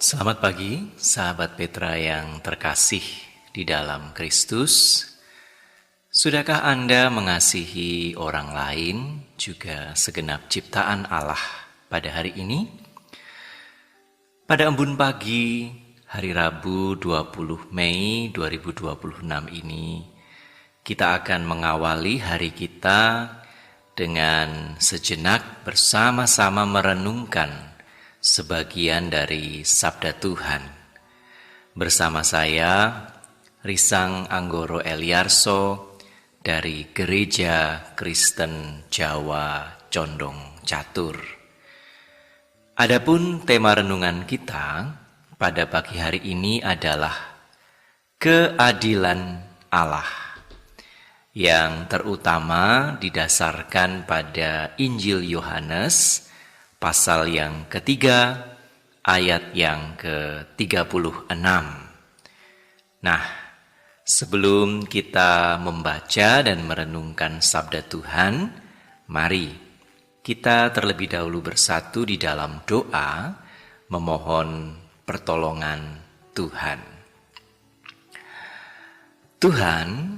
Selamat pagi, sahabat Petra yang terkasih di dalam Kristus. Sudahkah Anda mengasihi orang lain, juga segenap ciptaan Allah pada hari ini? Pada embun pagi, hari Rabu 20 Mei 2026 ini, kita akan mengawali hari kita dengan sejenak bersama-sama merenungkan sebagian dari Sabda Tuhan. Bersama saya, Risang Anggoro Eliarso dari Gereja Kristen Jawa Condong Catur. Adapun tema renungan kita pada pagi hari ini adalah keadilan Allah, yang terutama didasarkan pada Injil Yohanes pasal yang ketiga, ayat yang ke-36. Nah, sebelum kita membaca dan merenungkan sabda Tuhan, mari kita terlebih dahulu bersatu di dalam doa, memohon pertolongan Tuhan. Tuhan,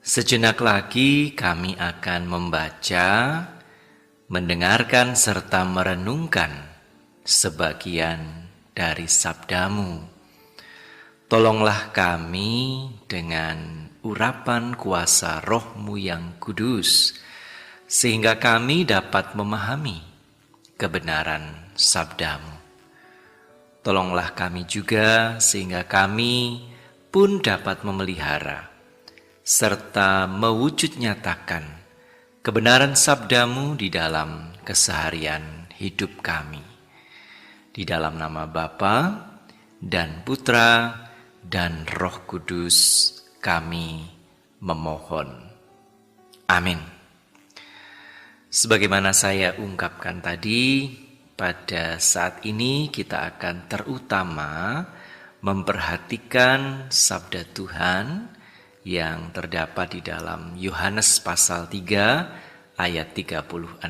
sejenak lagi kami akan membaca, mendengarkan serta merenungkan sebagian dari sabdamu. Tolonglah kami dengan urapan kuasa Roh-Mu yang kudus, sehingga kami dapat memahami kebenaran sabdamu. Tolonglah kami juga sehingga kami pun dapat memelihara serta mewujud nyatakan kebenaran sabdamu di dalam keseharian hidup kami. Di dalam nama Bapa dan Putra dan Roh Kudus kami memohon. Amin. Sebagaimana saya ungkapkan tadi, pada saat ini kita akan terutama memperhatikan sabda Tuhan yang terdapat di dalam Yohanes pasal 3 ayat 36.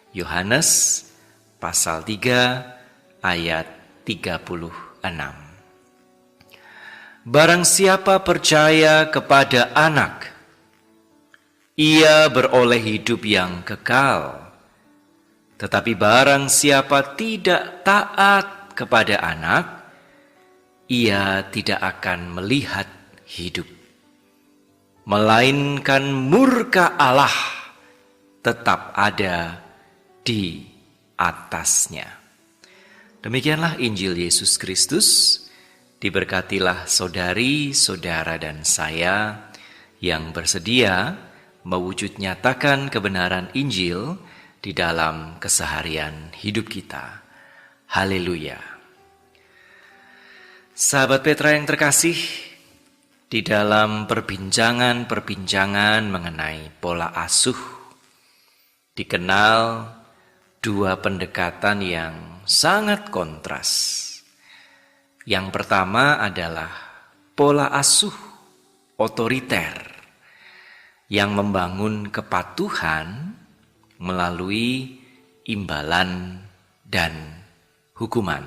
Yohanes pasal 3 ayat 36. Barang siapa percaya kepada Anak, ia beroleh hidup yang kekal. Tetapi barang siapa tidak taat kepada Anak, ia tidak akan melihat hidup, melainkan murka Allah tetap ada di atasnya. Demikianlah Injil Yesus Kristus. Diberkatilah saudari, saudara dan saya yang bersedia mewujud nyatakan kebenaran Injil di dalam keseharian hidup kita. Haleluya. Sahabat Petra yang terkasih, di dalam perbincangan mengenai pola asuh, dikenal dua pendekatan yang sangat kontras. Yang pertama adalah pola asuh otoriter yang membangun kepatuhan melalui imbalan dan hukuman,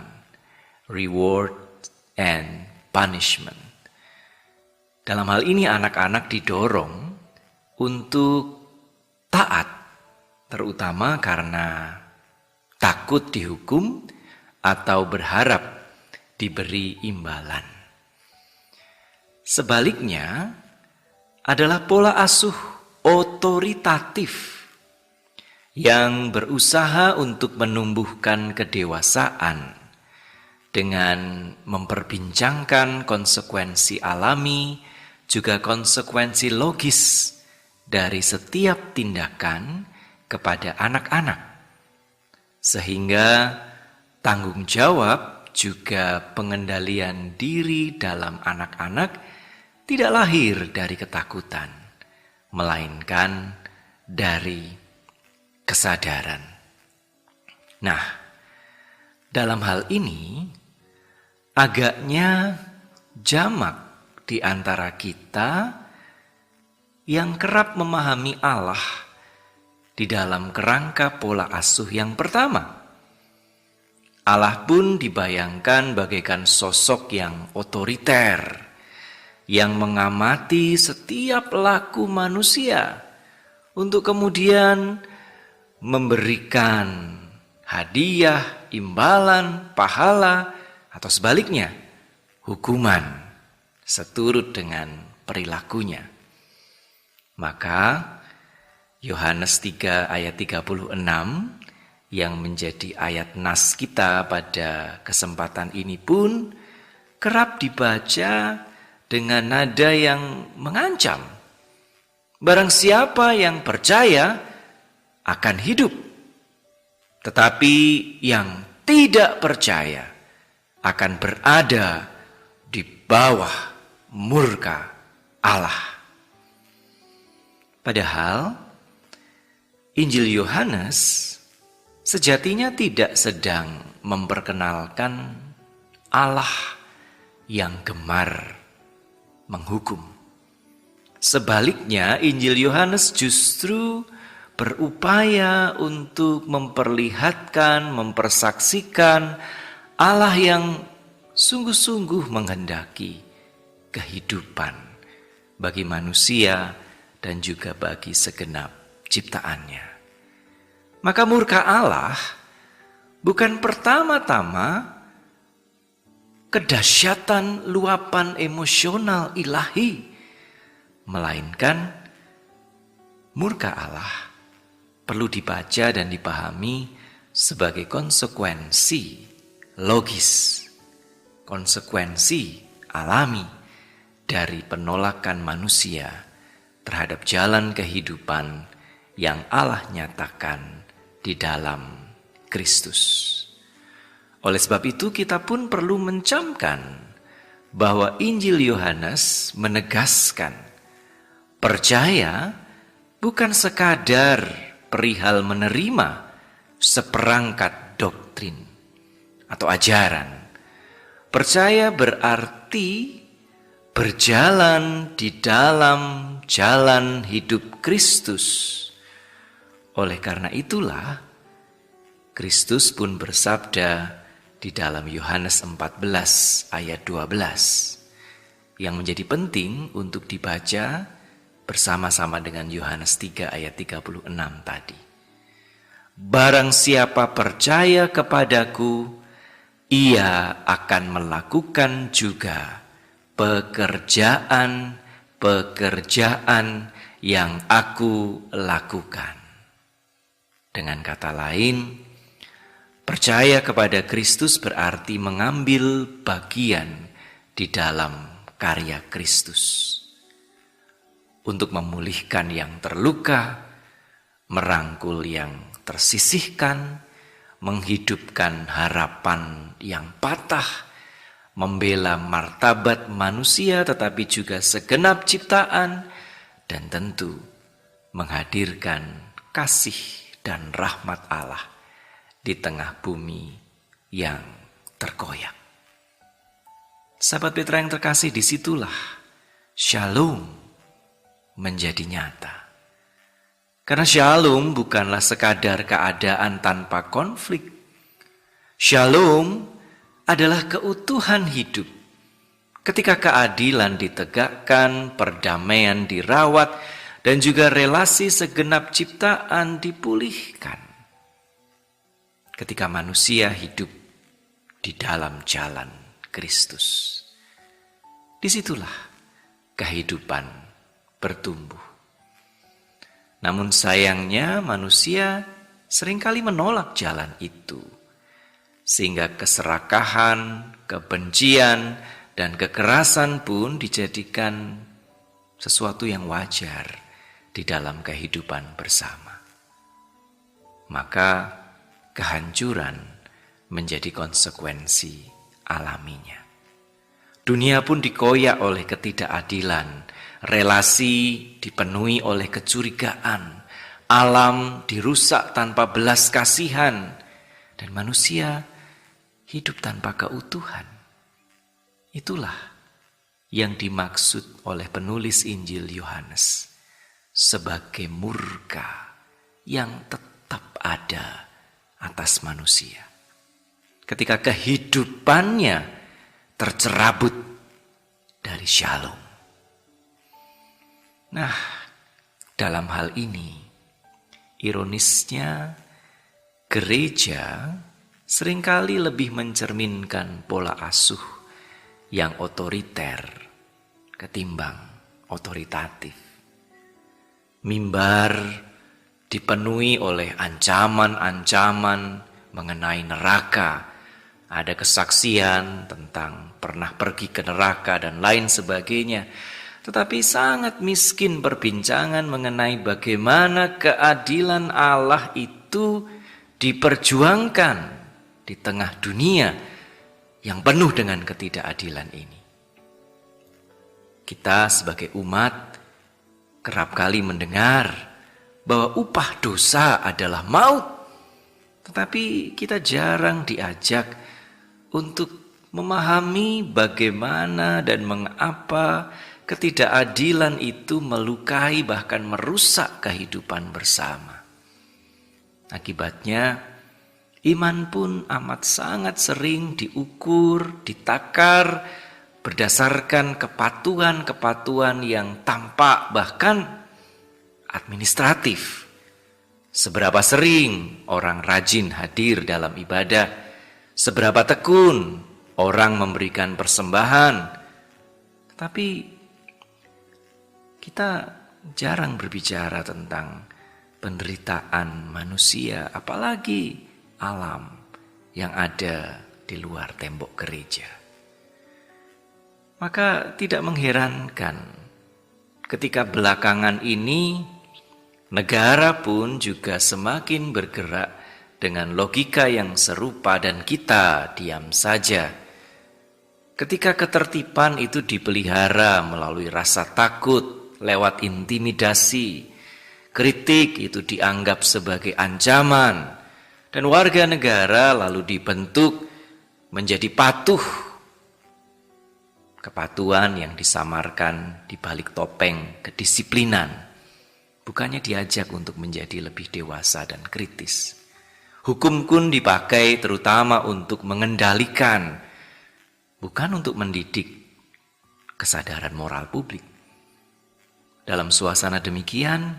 reward and punishment. Dalam hal ini anak-anak didorong untuk taat, terutama karena takut dihukum atau berharap diberi imbalan. Sebaliknya adalah pola asuh otoritatif yang berusaha untuk menumbuhkan kedewasaan dengan memperbincangkan konsekuensi alami, juga konsekuensi logis dari setiap tindakan kepada anak-anak. Sehingga tanggung jawab juga pengendalian diri dalam anak-anak tidak lahir dari ketakutan, melainkan dari kesadaran. Nah, dalam hal ini agaknya jamak di antara kita yang kerap memahami Allah di dalam kerangka pola asuh yang pertama, Allah pun dibayangkan bagaikan sosok yang otoriter, yang mengamati setiap laku manusia untuk kemudian memberikan hadiah, imbalan, pahala, atau sebaliknya, hukuman seturut dengan perilakunya. Maka Yohanes 3 ayat 36 yang menjadi ayat nas kita pada kesempatan ini pun kerap dibaca dengan nada yang mengancam. Barang siapa yang percaya akan hidup, tetapi yang tidak percaya akan berada di bawah murka Allah. Padahal Injil Yohanes sejatinya tidak sedang memperkenalkan Allah yang gemar menghukum. Sebaliknya, Injil Yohanes justru berupaya untuk memperlihatkan, mempersaksikan Allah yang sungguh-sungguh menghendaki kehidupan bagi manusia dan juga bagi segenap ciptaannya. Maka murka Allah bukan pertama-tama kedahsyatan luapan emosional ilahi, melainkan murka Allah perlu dibaca dan dipahami sebagai konsekuensi logis, konsekuensi alami dari penolakan manusia terhadap jalan kehidupan yang Allah nyatakan di dalam Kristus. Oleh sebab itu kita pun perlu mencamkan bahwa Injil Yohanes menegaskan percaya bukan sekadar perihal menerima seperangkat doktrin atau ajaran. Percaya berarti berjalan di dalam jalan hidup Kristus. Oleh karena itulah Kristus pun bersabda di dalam Yohanes 14 ayat 12 yang menjadi penting untuk dibaca bersama-sama dengan Yohanes 3 ayat 36 tadi. Barang siapa percaya kepadaku, ia akan melakukan juga pekerjaan yang aku lakukan. Dengan kata lain, percaya kepada Kristus berarti mengambil bagian di dalam karya Kristus untuk memulihkan yang terluka, merangkul yang tersisihkan, menghidupkan harapan yang patah, membela martabat manusia tetapi juga segenap ciptaan, dan tentu menghadirkan kasih dan rahmat Allah di tengah bumi yang terkoyak. Sahabat Petra yang terkasih, disitulah shalom menjadi nyata. Karena shalom bukanlah sekadar keadaan tanpa konflik. Shalom adalah keutuhan hidup. Ketika keadilan ditegakkan, perdamaian dirawat, dan juga relasi segenap ciptaan dipulihkan. Ketika manusia hidup di dalam jalan Kristus, disitulah kehidupan bertumbuh. Namun sayangnya manusia seringkali menolak jalan itu, sehingga keserakahan, kebencian, dan kekerasan pun dijadikan sesuatu yang wajar di dalam kehidupan bersama. Maka kehancuran menjadi konsekuensi alaminya. Dunia pun dikoyak oleh ketidakadilan, relasi dipenuhi oleh kecurigaan, alam dirusak tanpa belas kasihan, dan manusia hidup tanpa keutuhan. Itulah yang dimaksud oleh penulis Injil Yohanes sebagai murka yang tetap ada atas manusia. ketika kehidupannya tercerabut dari shalom. Nah, dalam hal ini, ironisnya gereja seringkali lebih mencerminkan pola asuh yang otoriter ketimbang otoritatif. Mimbar dipenuhi oleh ancaman-ancaman mengenai neraka. Ada kesaksian tentang pernah pergi ke neraka dan lain sebagainya. Tetapi sangat miskin perbincangan mengenai bagaimana keadilan Allah itu diperjuangkan di tengah dunia yang penuh dengan ketidakadilan ini. Kita sebagai umat kerap kali mendengar bahwa upah dosa adalah maut. Tetapi kita jarang diajak untuk memahami bagaimana dan mengapa ketidakadilan itu melukai bahkan merusak kehidupan bersama. Akibatnya, iman pun amat sangat sering diukur, ditakar berdasarkan kepatuhan-kepatuhan yang tampak bahkan administratif. Seberapa sering orang rajin hadir dalam ibadah, seberapa tekun orang memberikan persembahan. Tapi kita jarang berbicara tentang penderitaan manusia, apalagi alam yang ada di luar tembok gereja. Maka tidak mengherankan ketika belakangan ini negara pun juga semakin bergerak dengan logika yang serupa dan kita diam saja. Ketika ketertiban itu dipelihara melalui rasa takut lewat intimidasi, kritik itu dianggap sebagai ancaman, dan warga negara lalu dibentuk menjadi patuh. Kepatuhan yang disamarkan di balik topeng kedisiplinan, bukannya diajak untuk menjadi lebih dewasa dan kritis. Hukum pun dipakai terutama untuk mengendalikan, bukan untuk mendidik kesadaran moral publik. Dalam suasana demikian,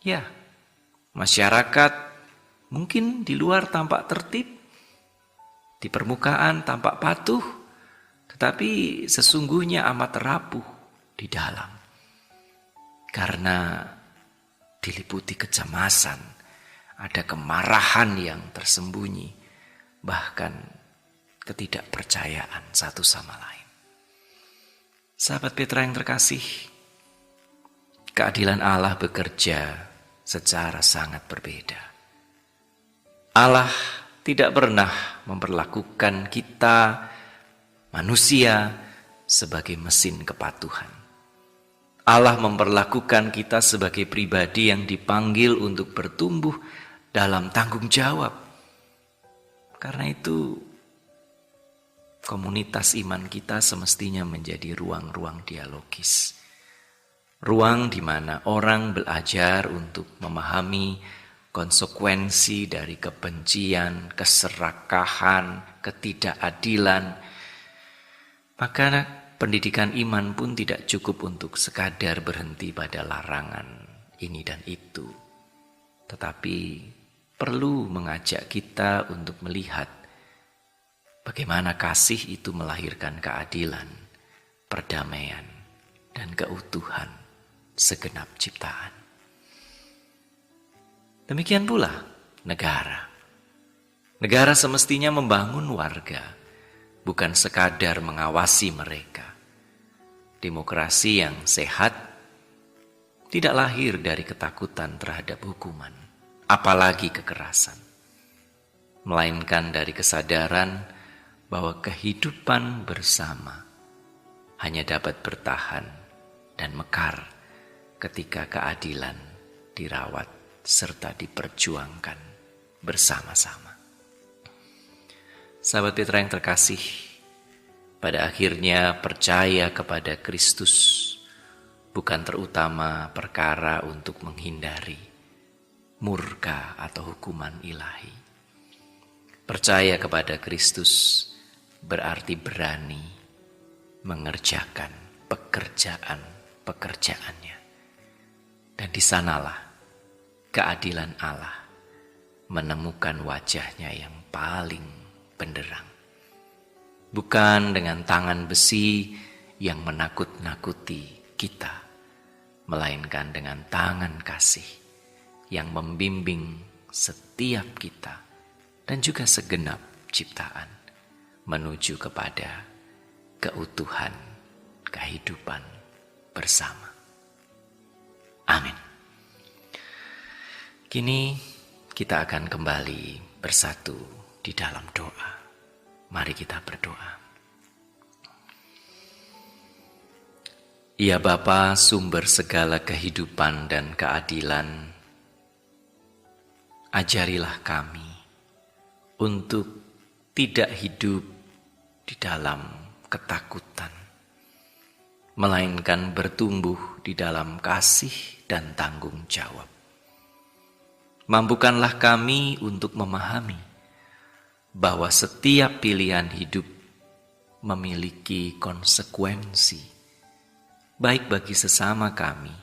ya, masyarakat mungkin di luar tampak tertib, di permukaan tampak patuh, tetapi sesungguhnya amat rapuh di dalam. Karena diliputi kecemasan, ada kemarahan yang tersembunyi, bahkan ketidakpercayaan satu sama lain. Sahabat Petra yang terkasih, keadilan Allah bekerja secara sangat berbeda. Allah tidak pernah memperlakukan kita manusia sebagai mesin kepatuhan. Allah memperlakukan kita sebagai pribadi yang dipanggil untuk bertumbuh dalam tanggung jawab. Karena itu, komunitas iman kita semestinya menjadi ruang-ruang dialogis. Ruang di mana orang belajar untuk memahami konsekuensi dari kebencian, keserakahan, ketidakadilan. Maka pendidikan iman pun tidak cukup untuk sekadar berhenti pada larangan ini dan itu. Tetapi perlu mengajak kita untuk melihat bagaimana kasih itu melahirkan keadilan, perdamaian, dan keutuhan segenap ciptaan. Demikian pula negara. Negara semestinya membangun warga, bukan sekadar mengawasi mereka. Demokrasi yang sehat tidak lahir dari ketakutan terhadap hukuman, apalagi kekerasan, melainkan dari kesadaran bahwa kehidupan bersama hanya dapat bertahan dan mekar ketika keadilan dirawat serta diperjuangkan bersama-sama. Sahabat Petra yang terkasih, pada akhirnya percaya kepada Kristus bukan terutama perkara untuk menghindari murka atau hukuman ilahi. Percaya kepada Kristus berarti berani mengerjakan pekerjaan-pekerjaannya. Dan di sanalah keadilan Allah menemukan wajahnya yang paling benderang. Bukan dengan tangan besi yang menakut-nakuti kita, melainkan dengan tangan kasih yang membimbing setiap kita dan juga segenap ciptaan menuju kepada keutuhan kehidupan bersama. Amin. Kini kita akan kembali bersatu di dalam doa. Mari kita berdoa. Ya Bapa, sumber segala kehidupan dan keadilan, ajarilah kami untuk tidak hidup di dalam ketakutan, melainkan bertumbuh di dalam kasih dan tanggung jawab. Mampukanlah kami untuk memahami bahwa setiap pilihan hidup memiliki konsekuensi, baik bagi sesama kami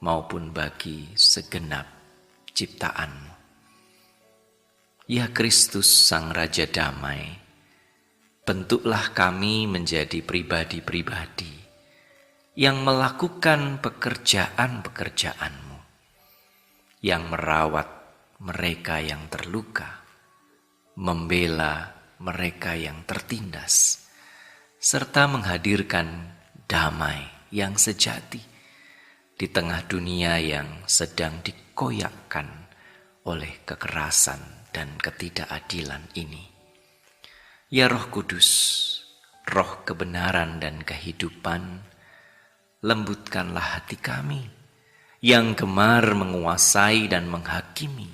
maupun bagi segenap ciptaan-Mu. Ya Kristus Sang Raja Damai, bentuklah kami menjadi pribadi-pribadi yang melakukan pekerjaan-pekerjaan-Mu, yang merawat mereka yang terluka, membela mereka yang tertindas, serta menghadirkan damai yang sejati di tengah dunia yang sedang dikoyakkan oleh kekerasan dan ketidakadilan ini. Ya Roh Kudus, Roh kebenaran dan kehidupan, lembutkanlah hati kami yang gemar menguasai dan menghakimi.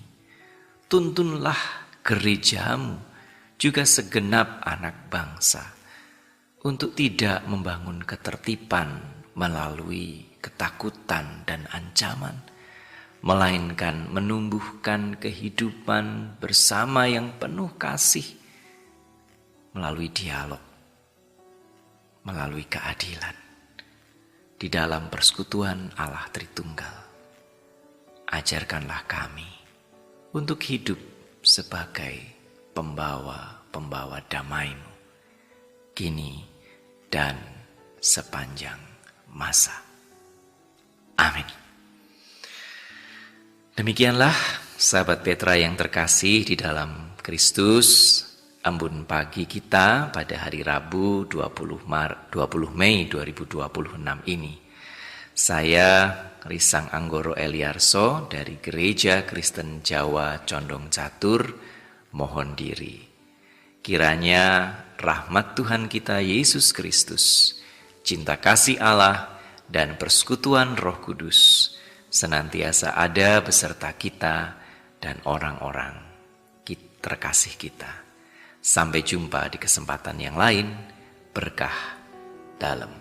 Tuntunlah gereja-Mu, juga segenap anak bangsa, untuk tidak membangun ketertiban melalui ketakutan dan ancaman, melainkan menumbuhkan kehidupan bersama yang penuh kasih, melalui dialog, melalui keadilan, di dalam persekutuan Allah Tritunggal. Ajarkanlah kami untuk hidup sebagai pembawa-pembawa damai-Mu, kini dan sepanjang masa. Amin. Demikianlah sahabat Petra yang terkasih di dalam Kristus, embun pagi kita pada hari Rabu 20 Mei 2026 ini. Saya Risang Anggoro Eliarso dari Gereja Kristen Jawa Condong Catur mohon diri. Kiranya rahmat Tuhan kita Yesus Kristus, cinta kasih Allah dan persekutuan Roh Kudus senantiasa ada beserta kita dan orang-orang terkasih kita. Sampai jumpa di kesempatan yang lain. Berkah dalam